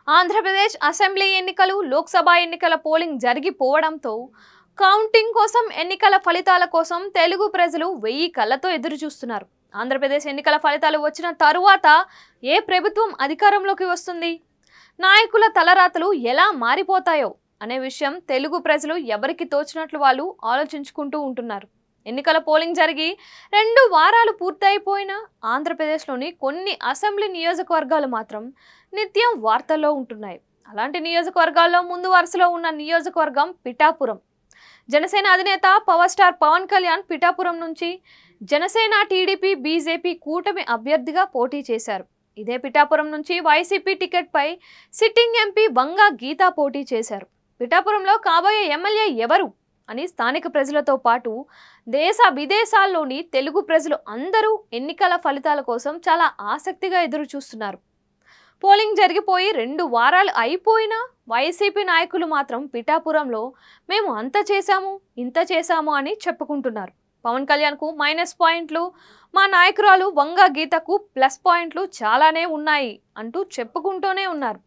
Andhra Pradesh assembly ఎన్నికలు లోక్సభ ఎన్నికల polling జరిగిపోవడంతో counting కోసం ఎన్నికల ఫలితాల కోసం తెలుగు ప్రజలు 1000 కళ్ళతో ఎదురు చూస్తున్నారు. ఆంధ్రప్రదేశ్ ఎన్నికల ఫలితాలు వచ్చిన తరువాత ఏ ప్రభుత్వం అధికారంలోకి వస్తుంది, నాయకుల తలరాతలు ఎలా మారిపోతాయో అనే విషయం తెలుగు ప్రజలు ఎవరికి తోచినట్లు వాళ్ళు ఆలోచించుకుంటూ ఉంటున్నారు. ఎన్నికల పోలింగ్ జరిగి 2 వారాలు పూర్తయిపోయినా ఆంధ్రప్రదేశ్లోని కొన్ని అసెంబ్లీ నియోజకవర్గాలు మాత్రం నిత్యం వార్తల్లో ఉంటున్నాయి. అలాంటి నియోజకవర్గాల్లో ముందు వరుసలో ఉన్న నియోజకవర్గం పిఠాపురం. జనసేన అధినేత పవర్ స్టార్ పవన్ కళ్యాణ్ పిఠాపురం నుంచి జనసేన, టీడీపీ, బీజేపీ కూటమి అభ్యర్థిగా పోటీ చేశారు. ఇదే పిఠాపురం నుంచి వైసీపీ టికెట్పై సిట్టింగ్ ఎంపీ వంగా గీత పోటీ చేశారు. పిఠాపురంలో కాబోయే ఎమ్మెల్యే ఎవరు అని స్థానిక ప్రజలతో పాటు దేశ విదేశాల్లోని తెలుగు ప్రజలు అందరూ ఎన్నికల ఫలితాల కోసం చాలా ఆసక్తిగా ఎదురు చూస్తున్నారు. పోలింగ్ జరిగిపోయి 2 వారాలు అయిపోయినా వైసీపీ నాయకులు మాత్రం పిఠాపురంలో మేము అంత చేశాము, ఇంత చేశాము అని చెప్పుకుంటున్నారు. పవన్ కళ్యాణ్కు మైనస్ పాయింట్లు, మా నాయకురాలు వంగా గీతకు ప్లస్ పాయింట్లు చాలానే ఉన్నాయి అంటూ చెప్పుకుంటూనే ఉన్నారు.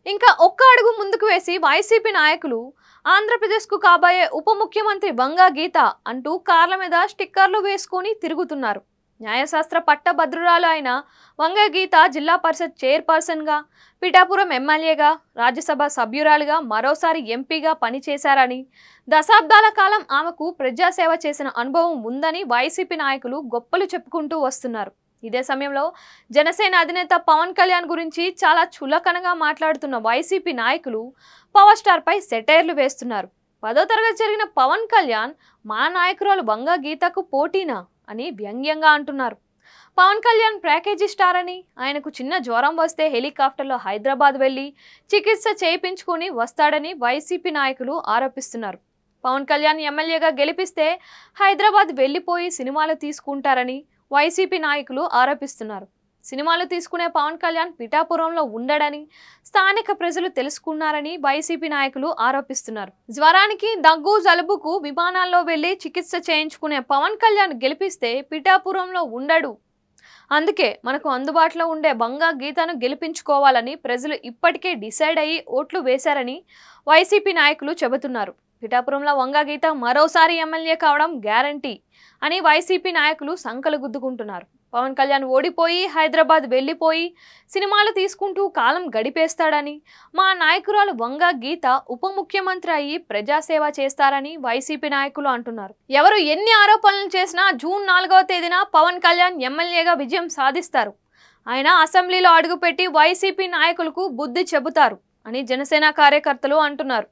ఇంకా ఒక్క అడుగు ముందుకు వేసి వైసీపీ నాయకులు ఆంధ్రప్రదేశ్కు కాబోయే ఉప ముఖ్యమంత్రి వంగా గీత అంటూ కార్ల మీద స్టిక్కర్లు వేసుకొని తిరుగుతున్నారు. న్యాయశాస్త్ర పట్టభద్రురాలు అయిన వంగా గీత జిల్లా పరిషత్ చైర్పర్సన్గా, పిఠాపురం ఎమ్మెల్యేగా, రాజ్యసభ సభ్యురాలుగా, మరోసారి ఎంపీగా పనిచేశారని, దశాబ్దాల కాలం ఆమెకు ప్రజాసేవ చేసిన అనుభవం ఉందని వైసీపీ నాయకులు గొప్పలు చెప్పుకుంటూ వస్తున్నారు. ఇదే సమయంలో జనసేన అధినేత పవన్ కళ్యాణ్ గురించి చాలా చులకనగా మాట్లాడుతున్న వైసీపీ నాయకులు పవర్ స్టార్పై సెటైర్లు వేస్తున్నారు. 10వ తరగతి జరిగిన పవన్ కళ్యాణ్ మా నాయకురాలు వంగా గీతకు పోటీనా అని వ్యంగ్యంగా అంటున్నారు. పవన్ కళ్యాణ్ ప్యాకేజీ స్టార్ అని, ఆయనకు చిన్న జ్వరం వస్తే హెలికాప్టర్లో హైదరాబాద్ వెళ్లి చికిత్స చేయించుకుని వస్తాడని వైసీపీ నాయకులు ఆరోపిస్తున్నారు. పవన్ కళ్యాణ్ ఎమ్మెల్యేగా గెలిపిస్తే హైదరాబాద్ వెళ్లిపోయి సినిమాలు తీసుకుంటారని వైసీపీ నాయకులు ఆరోపిస్తున్నారు. సినిమాలు తీసుకునే పవన్ కళ్యాణ్ పిఠాపురంలో ఉండడని స్థానిక ప్రజలు తెలుసుకున్నారని వైసీపీ నాయకులు ఆరోపిస్తున్నారు. జ్వరానికి, దగ్గు, జలుబుకు విమానాల్లో వెళ్లి చికిత్స చేయించుకునే పవన్ కళ్యాణ్ గెలిపిస్తే పిఠాపురంలో ఉండడు. అందుకే మనకు అందుబాటులో ఉండే వంగా గీతను గెలిపించుకోవాలని ప్రజలు ఇప్పటికే డిసైడ్ అయ్యి ఓట్లు వేశారని వైసీపీ నాయకులు చెబుతున్నారు. పిఠాపురంలో వంగా గీత మరోసారి ఎమ్మెల్యే కావడం గ్యారంటీ అని వైసీపీ నాయకులు సంకలు గుద్దుకుంటున్నారు. పవన్ కళ్యాణ్ ఓడిపోయి హైదరాబాద్ వెళ్లిపోయి సినిమాలు తీసుకుంటూ కాలం గడిపేస్తాడని, మా నాయకురాలు వంగా గీత ఉప ముఖ్యమంత్రి అయ్యి ప్రజాసేవ చేస్తారని వైసీపీ నాయకులు అంటున్నారు. ఎవరు ఎన్ని ఆరోపణలు చేసినా జూన్ 4వ తేదీన పవన్ కళ్యాణ్ ఎమ్మెల్యేగా విజయం సాధిస్తారు. ఆయన అసెంబ్లీలో అడుగుపెట్టి వైసీపీ నాయకులకు బుద్ధి చెబుతారు అని జనసేన కార్యకర్తలు అంటున్నారు.